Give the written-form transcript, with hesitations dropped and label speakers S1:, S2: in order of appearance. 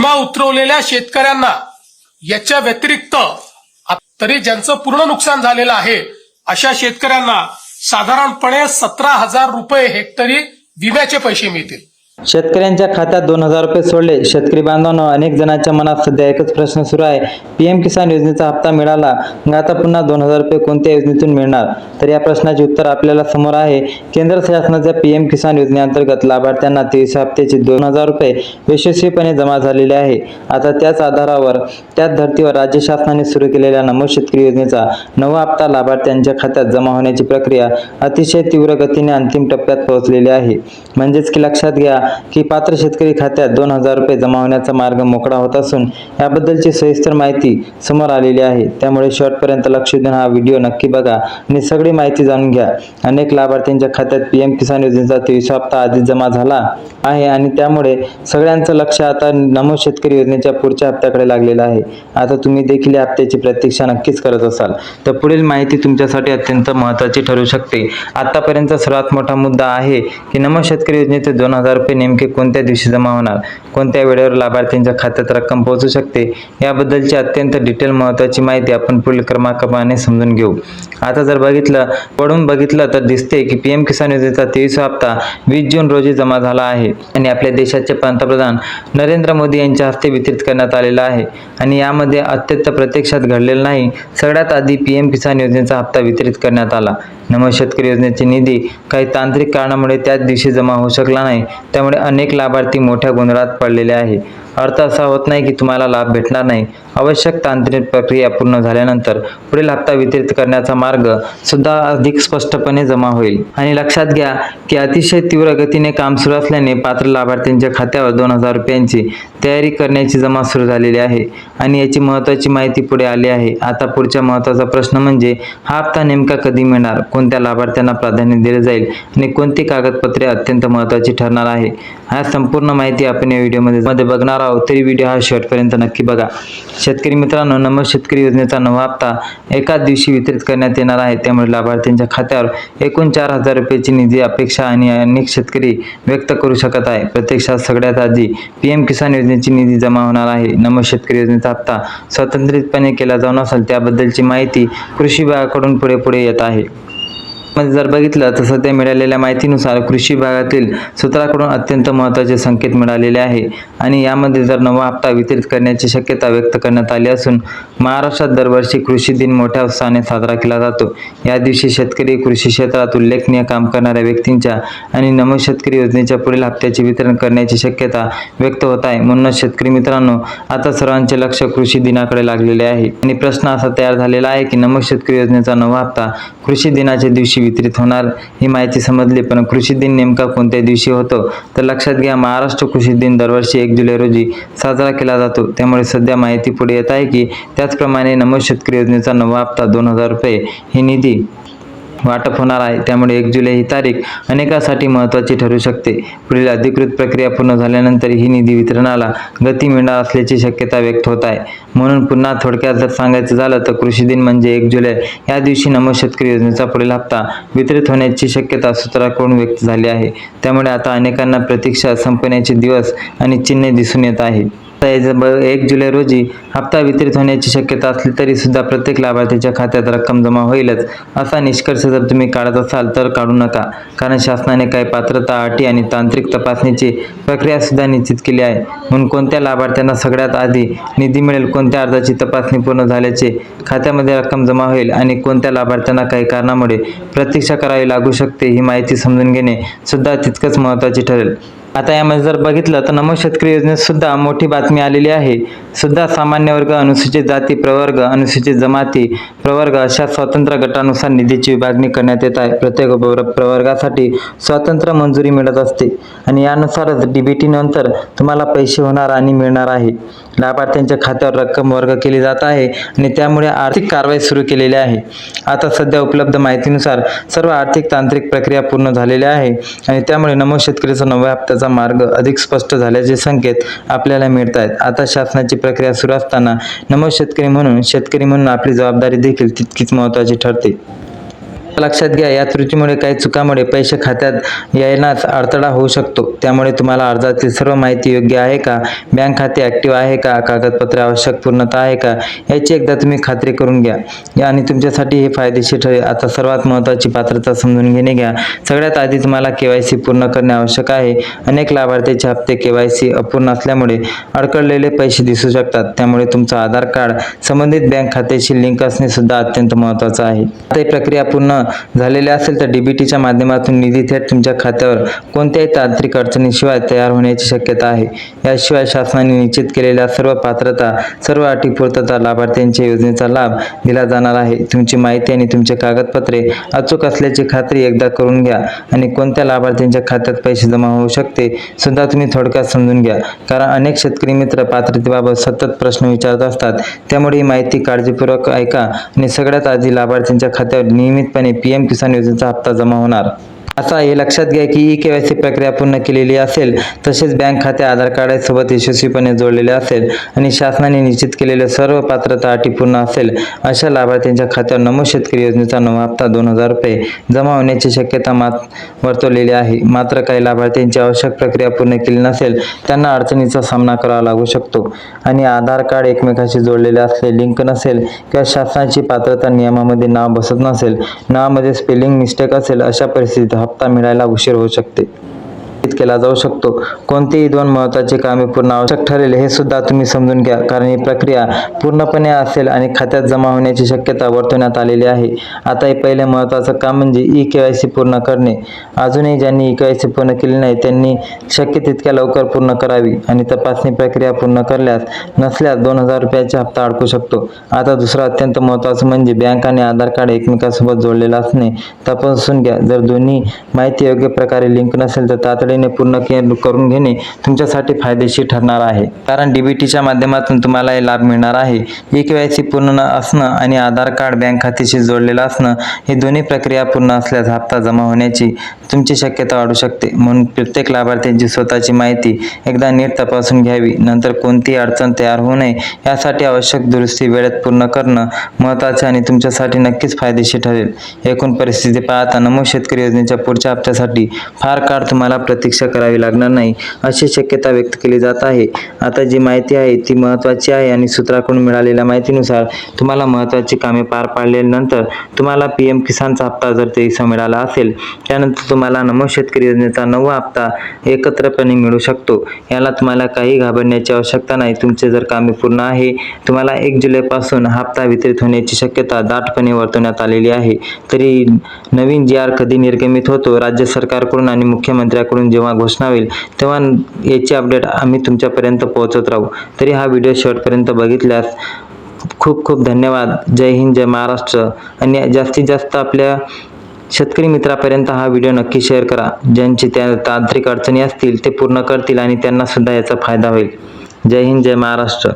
S1: विमा उतरवलेल्या शेतकऱ्यांना याच्या व्यतिरिक्त तरी ज्यांचं पूर्ण नुकसान झालेलं आहे अशा शेतकऱ्यांना साधारणपणे 17,000 रुपये हेक्टरी विम्याचे पैसे मिळतील।
S2: शेतकऱ्यांच्या खात्यात 2,000 रुपये सोडले। शेतकरी बांधवांनो, अनेक जणांच्या मनात सध्या एकच प्रश्न सुरू आहे, पीएम किसान योजनेचा हप्ता मिळाला, मग आता पुन्हा 2,000 रुपये कोणत्या योजनेतून मिळणार? तर या प्रश्नाचे उत्तर आपल्याला समोर आहे। केंद्र शासनाच्या पीएम किसान योजनेअंतर्गत लाभार्थ्यांना 23 हप्त्याचे 2,000 रुपये यशस्वीपणे जमा झालेले आहे। आता त्याच आधारावर त्याच धर्तीवर राज्य शासनाने सुरू केलेल्या नमो शेतकरी योजनेचा नवा हप्ता लाभार्थ्यांच्या खात्यात जमा होण्याची प्रक्रिया अतिशय तीव्र गतीने अंतिम टप्प्यात पोहोचलेली आहे। म्हणजेच की लक्षात घ्या की पात्र शेतकरी खात्यात 2,000 रुपये जमा होण्याचा मार्ग मोकळा होत असून याबद्दलची सविस्तर माहिती समोर आलेली आहे। त्यामुळे शेवटपर्यंत लक्ष देऊन हा व्हिडिओ नक्की बघा आणि सगळी माहिती जाणून घ्या। अनेक लाभार्थ्यांच्या खात्यात पीएम किसान योजनेचा 23 हप्ता आधीच जमा झाला आहे आणि त्यामुळे सगळ्यांचं लक्ष आता नमो शेतकरी योजनेच्या पुढच्या हप्त्याकडे लागलेलं आहे। आता तुम्ही देखील या हप्त्याची प्रतीक्षा नक्कीच करत असाल तर पुढील माहिती तुमच्यासाठी अत्यंत महत्त्वाची ठरू शकते। आतापर्यंत सर्वात मोठा मुद्दा आहे की नमो शेतकरी योजनेचे 2,000 रुपये नेमके कोणत्या दिवशी जमा होणार, कोणत्या वेळेवर लाभार्थ्यांच्या खात्यात रक्कम पोहोचू शकते, याबद्दलची अत्यंत डिटेल महत्त्वाची माहिती आपण पुढील क्रमांकाने समजून घेऊ। आता जर पडून बघितलं तर दिसते की पीएम किसान योजनेचा 23 हप्ता 20 जून रोजी जमा झाला आहे आणि आपल्या देशाचे पंतप्रधान नरेंद्र मोदी यांच्या हस्ते वितरित करण्यात आलेला आहे। आणि यामध्ये अत्यंत प्रत्यक्षात घडलेलं नाही, सगळ्यात आधी पीएम किसान योजनेचा हप्ता वितरित करण्यात आला। नमो शेतकरी योजनेचे निधी काही तांत्रिक कारणामुळे त्याच दिवशी जमा होऊ शकला नाही, त्यामुळे अनेक लाभार्थी मोठ्या गोंधळात पडलेले आहे। अर्थ असा होत नाही की तुम्हाला लाभ भेटणार नाही, आवश्यक तांत्रिक प्रक्रिया पूर्ण झाल्यानंतर पुढील हप्ता वितरित करण्याचा मार्ग सुद्धा अधिक स्पष्टपणे जमा होईल। आणि लक्षात घ्या की अतिशय तीव्र गतीने काम सुरू असल्याने पात्र लाभार्थ्यांच्या खात्यावर 2,000 रुपयांची तयारी करण्याची जमा सुरू झालेली आहे आणि याची महत्त्वाची माहिती पुढे आली आहे। आता पुढचा महत्त्वाचा प्रश्न म्हणजे हा हप्ता नेमका कधी मिळणार, कोणत्या लाभार्थ्यांना प्राधान्य दिले जाईल आणि कोणती कागदपत्रे अत्यंत महत्त्वाची ठरणार आहे, हा संपूर्ण माहिती आपण या व्हिडिओमध्ये बघणार आहोत। तरी व्हिडिओ हा शेवटपर्यंत नक्की बघा। शेतकरी मित्रांनो, नमो शेतकरी योजनेचा नवा हप्ता एकाच दिवशी वितरित करण्यात येणार आहे, त्यामुळे लाभार्थ्यांच्या खात्यावर एकूण 4,000 रुपयाची निधी अपेक्षा आणि अनेक शेतकरी व्यक्त करू शकत आहे। प्रत्यक्षात सगळ्यात आधी पीएम किसान योजनेची निधी जमा होणार आहे। नमो शेतकरी योजनेचा हप्ता स्वतंत्रपणे केला जाऊ नसेल त्याबद्दलची माहिती कृषी विभागाकडून पुढे येत आहे। जर बघितलं तर सध्या मिळालेल्या माहितीनुसार कृषी विभागातील सूत्राकडून अत्यंत महत्त्वाचे संकेत मिळालेले आहे आणि यामध्ये जर नवा हप्ता वितरित करण्याची शक्यता व्यक्त करण्यात आली असून महाराष्ट्रात दरवर्षी कृषी दिन मोठ्या उत्साहाने साजरा केला जातो। या दिवशी शेतकरी, कृषी क्षेत्रात उल्लेखनीय काम करणाऱ्या व्यक्तींच्या आणि नमो शेतकरी योजनेच्या पुढील हप्त्याचे वितरण करण्याची शक्यता व्यक्त होत आहे। म्हणूनच शेतकरी मित्रांनो, आता सर्वांचे लक्ष कृषी दिनाकडे लागलेले आहे आणि प्रश्न असा तयार झालेला आहे की नमो शेतकरी योजनेचा नवा हप्ता कृषी दिनाच्या दिवशी वितरित होणार ही माहिती समजली, पण कृषी दिन नेमका कोणत्या दिवशी होतो? तर लक्षात घ्या, महाराष्ट्र कृषी दिन दरवर्षी 1 जुलै रोजी साजरा केला जातो। त्यामुळे सध्या माहिती पुढे येत आहे की त्याचप्रमाणे नमो शेतकरी योजनेचा नवा हप्ता 2,000 रुपये ही निधी वाटप होणार आहे। त्यामुळे 1 जुलै ही तारीख अनेकांसाठी महत्त्वाची ठरू शकते। पुढील अधिकृत प्रक्रिया पूर्ण झाल्यानंतर ही निधी वितरणाला गती मिळणार असल्याची शक्यता व्यक्त होत आहे। म्हणून पुन्हा थोडक्यात जर सांगायचं झालं तर कृषी दिन म्हणजे 1 जुलै या दिवशी नमो शेतकरी योजनेचा पुढील हप्ता वितरित होण्याची शक्यता सूत्राकडून व्यक्त झाली आहे। त्यामुळे आता अनेकांना प्रतीक्षा संपण्याचे दिवस आणि चिन्हे दिसून येत आहे। 1 जुलै रोजी हप्ता वितरित होण्याची शक्यता असली तरी सुद्धा प्रत्येक लाभार्थीच्या खात्यात रक्कम जमा होईलच असा निष्कर्ष जर तुम्ही काढत असाल तर काढू नका, कारण शासनाने काही पात्रता, अटी आणि तांत्रिक तपासणीची प्रक्रिया सुद्धा निश्चित केली आहे। म्हणून कोणत्या लाभार्थ्यांना सगळ्यात आधी निधी मिळेल, कोणत्या अर्जाची तपासणी पूर्ण झाल्याचे खात्यामध्ये रक्कम जमा होईल आणि कोणत्या लाभार्थ्यांना काही कारणामुळे प्रतीक्षा करावी लागू शकते ही माहिती समजून घेणे सुद्धा तितकंच महत्त्वाचे ठरेल। आता यामध्ये जर बघितलं तर नमो शेतकरी योजनेत सुद्धा मोठी बातमी आलेली आहे। सुद्धा सामान्य वर्ग, अनुसूचित जाती प्रवर्ग, अनुसूचित जमाती प्रवर्ग अशा स्वतंत्र गटानुसार निधीची विभागणी करण्यात येत आहे। प्रत्येक प्रवर्गासाठी स्वतंत्र मंजुरी मिळत असते आणि यानुसारच डीबीटी नंतर तुम्हाला पैसे होणार आणि मिळणार आहे। लाभार्थ्यांच्या खात्यावर रक्कम वर्ग केली जात आहे आणि त्यामुळे आर्थिक कारवाई सुरू केलेली आहे। आता सध्या उपलब्ध माहितीनुसार सर्व आर्थिक तांत्रिक प्रक्रिया पूर्ण झालेल्या आहे आणि त्यामुळे नमो शेतकरीचा नव्या हप्त्याचा मार्ग अधिक स्पष्ट झाल्याचे संकेत आपल्याला मिळत आहेत। आता शासनाची प्रक्रिया सुरू असताना नमो शेतकरी म्हणून आपली जबाबदारी देखील तितकीच महत्त्वाची ठरते। लक्षात घ्या, या त्रुटीमुळे काही चुकामुळे पैसे खात्यात येण्यास अडथळा होऊ शकतो. त्यामुळे तुम्हाला अर्जातील सर्व माहिती योग्य आहे का, बँक खाते ॲक्टिव्ह आहे का, कागदपत्रे आवश्यक पूर्णता आहे का, याची एकदा तुम्ही खात्री करून घ्या आणि तुमच्यासाठी हे फायदेशीर ठरेल. आता सर्वात महत्त्वाची पात्रता समजून घेणे घ्या. सगळ्यात आधी तुम्हाला KYC पूर्ण करणे आवश्यक आहे. अनेक लाभार्थ्यांचे हप्ते KYC अपूर्ण असल्यामुळे अडकलेले पैसे दिसू शकतात. त्यामुळे तुमचं आधार कार्ड संबंधित बँक खात्याशी लिंक असणे सुद्धा अत्यंत महत्त्वाचं आहे. आता ही प्रक्रिया पूर्ण झालेली असेल तर DBTच्या माध्यमातून निधी थेट तुमच्या खात्यावर कोणत्याही तांत्रिक अडचणीशिवाय तयार होण्याची शक्यता आहे. याशिवाय शासनाने निश्चित केलेल्या सर्व पात्रता, सर्व अटी पूर्तता लाभार्थ्यांच्या योजनेचा लाभ दिला जाणार आहे. तुमची माहिती आणि तुमचे कागदपत्रे अचूक असल्याची खात्री एकदा करून घ्या आणि कोणत्या लाभार्थ्यांच्या खात्यात पैसे जमा होऊ शकते सुद्धा तुम्ही थोडक्यात समजून घ्या. कारण अनेक शेतकरी मित्र पात्रतेबाबत सतत प्रश्न विचारत असतात. त्यामुळे ही माहिती काळजीपूर्वक ऐका आणि सगळ्यात आधी लाभार्थ्यांच्या खात्यावर नियमितपणे PM किसान योजनेचा हप्ता जमा होणार. आता हे लक्षात घ्या की KYC प्रक्रिया पूर्ण केलेली असेल, तसेच बँक खाते आधार कार्डासोबत यशस्वीपणे जोडलेले असेल आणि शासनाने निश्चित केलेल्या सर्व पात्रता अटी पूर्ण असेल, अशा लाभार्थ्यांच्या खात्यावर नमूद शेतकरी योजनेचा नवा हप्ता 2,000 रुपये जमा होण्याची शक्यता वर्तवलेली आहे. मात्र काही लाभार्थ्यांची आवश्यक प्रक्रिया पूर्ण केली नसेल, त्यांना अडचणीचा सामना करावा लागू शकतो आणि आधार कार्ड एकमेकाशी जोडलेले असले, लिंक नसेल किंवा शासनाची पात्रता नियमामध्ये नाव बसत नसेल, नावामध्ये स्पेलिंग मिस्टेक असेल, अशा परिस्थितीत हप्ता मिळायला उशीर होऊ शकते केला जाऊ शकतो. कोणतेही 2 महत्त्वाचे कामे पूर्ण आवश्यक ठरेल हे सुद्धा तुम्ही समजून घ्या. कारण ही प्रक्रिया पूर्णपणे असेल आणि खात्यात जमा होण्याची शक्यता वर्तवण्यात आलेली आहे. आता हे पहिले महत्त्वाचं काम म्हणजे KYC पूर्ण करणे. अजूनही ज्यांनी KYC पूर्ण केली नाही त्यांनी शक्य तितक्या लवकर पूर्ण करावी आणि तपासणी प्रक्रिया पूर्ण नसल्यास 2,000 रुपयाचा हप्ता अडकू शकतो. आता दुसरं अत्यंत महत्त्वाचं म्हणजे बँक आणि आधार कार्ड एकमेकांसोबत जोडलेलं असणे तपासून घ्या. जर दोन्ही माहिती योग्य प्रकारे लिंक नसेल तर तातडीने पूर्ण करून घेणे तुमच्यासाठी फायदेशीर ठरणार आहे. कारण DBTच्या माध्यमातून तुम्हाला हे लाभ मिळणार आहे. KYC पूर्ण असणं आणि आधार कार्ड बँक खात्याशी जोडलेलं असणं हे दोन्ही प्रक्रिया पूर्ण असल्यास हप्ता जमा होण्याची तुमची शक्यता वाढू शकते. म्हणून प्रत्येक लाभार्थ्यांची स्वतःची माहिती एकदा नीट तपासून घ्यावी. नंतर कोणतीही अडचण तयार होऊ नये यासाठी आवश्यक दुरुस्ती वेळेत पूर्ण करणं महत्त्वाचे आणि तुमच्यासाठी नक्कीच फायदेशीर ठरेल. एकूण परिस्थिती पाहता नमूद शेतकरी योजनेच्या पुढच्या हप्त्यासाठी फार काळ तुम्हाला प्रतीक्षा करावी लागणार नाही अशी शक्यता व्यक्त केली जात आहे. आता जी माहिती आहे ती महत्त्वाची आहे आणि सूत्राकडून मिळालेल्या माहितीनुसार तुम्हाला महत्त्वाची कामे पार पाडल्यानंतर तुम्हाला PM किसानचा हप्ता जर 23 मिळाला असेल, त्यानंतर तुम्हाला नमूद शेतकरी योजनेचा 9वा हप्ता एकत्रपणे मिळू शकतो. याला तुम्हाला काही घाबरण्याची आवश्यकता नाही. तुमचे जर कामे पूर्ण आहे, तुम्हाला 1 जुलैपासून हप्ता वितरित होण्याची शक्यता दाटपणे वर्तवण्यात आलेली आहे. तरी नवीन GR कधी निर्गमित होतो, राज्य सरकारकडून आणि मुख्यमंत्र्याकडून जेव्हा घोषणा होईल तेव्हा याची अपडेट आम्ही तुमच्यापर्यंत पोहोचत राहू. तरी हा व्हिडिओ शेवटपर्यंत बघितल्यास खूप खूप धन्यवाद. जय हिंद, जय महाराष्ट्र. आणि जास्तीत जास्त आपल्या शेतकरी मित्रापर्यंत हा व्हिडिओ नक्की शेअर करा. ज्यांची त्या तांत्रिक अडचणी असतील ते पूर्ण करतील आणि त्यांना सुद्धा याचा फायदा होईल. जय हिंद, जय महाराष्ट्र.